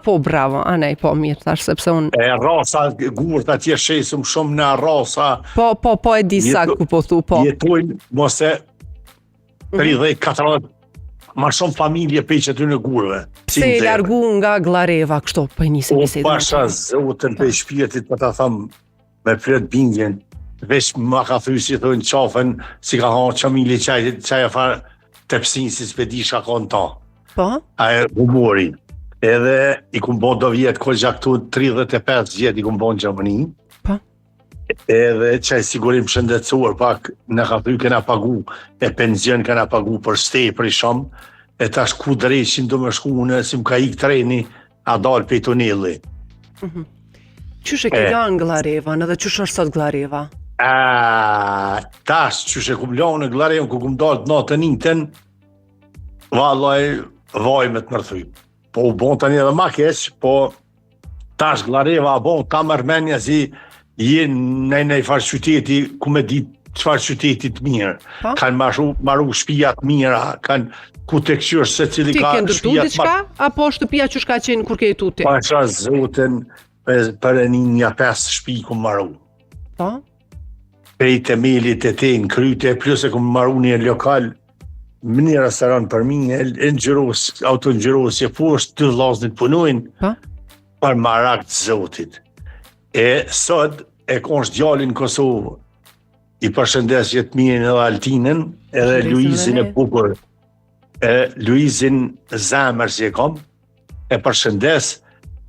Po, bravo, anej, po, mirë, thash, sepse unë... E rasa, gurt atje shesëm shumë në rasa. Po, e di sa ku po thu, po. Jetojnë, mose 30-40, ma shumë familje peqë aty në gurve. Pse e largu nga Glareva, kështu, po e nisi bisedën. Pasha zotën për shpirtit, për ta thëmë, me plët bindjen, veç ma ka thuj si thujnë qafën, si ka hanë qamili qaj e farë të pësin si s'pedi shakon ta. Po? A e humorin. Edhe i kumë bo do vjetë, ko gjaktu 35 vjetë i kumë bo në Gjermani. Po? Edhe qaj sigurim shëndetësuar, pak në ka thuj këna pagu, e penzion këna pagu për stej për i shumë, e tash ku dreqin do me shku në, si më ka ik treni, a dalë pe tuneli. Qysh e ke lanë Glarevën, edhe qysh është sot Glareva? Tash qysh e kum lanë në Glarevën, ku kum dalë të natë njëtën, vallaj, vaj me të mërthuj. Po u bon tani edhe ma keq, po tash Glareva a bon ta mërmenja si jenë në farë qyteti, ku me ditë qëfar qytetit mirë. Kanë maru shpijat mira, kanë ku të këshyrë se cili ka shpijat... Ti ke ndërtu diçka, apo shtëpia që shka qenë kur ke jetu ti? Pa qa zoten, për e një 5 shpi ku maru. Po? Prej temelit e te në kryte, plus e ku maru një lokal, më një restoran për minje, auto në gjëros e poshtë, 2 vllaznit punojnë, për marak të zotit. E sot, e konsh djallin Kosovë, i përshëndes jetë mirën edhe Altinën, edhe Luizin e bukur, Luizin Zemër si e kom, e përshëndes,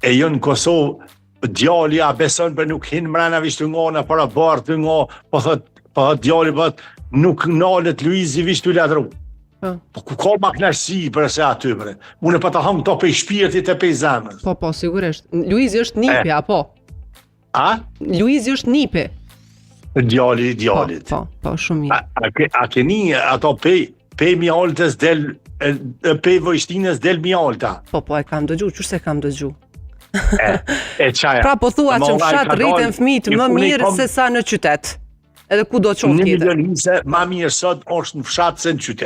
e jënë Kosovë, djalli a beson për nuk hinë mrena vishtu nga në para bartë nga, po thot djalli për nuk nalet Luizi vishtu ledru. Po ku ka ma knashësi për se aty bre. Unë pa të hëmë to pe shpirtit e pe zemër. Po, sigurisht. Luizi është nipi, apo? A? Luizi është nipi. Djallit. Po, shumë mirë. A keni ato pe mjaltës del, pe vojshtinës del mjalta. Po, e kam dëgju, qështë se kam dëgju? E qaja. Pra po thua që në fshat rriten fëmijët më mirë se sa në qytet. Edhe ku do të qoftë tjetër. 1 milion hise ma mirë sot është në fshat se në qytet.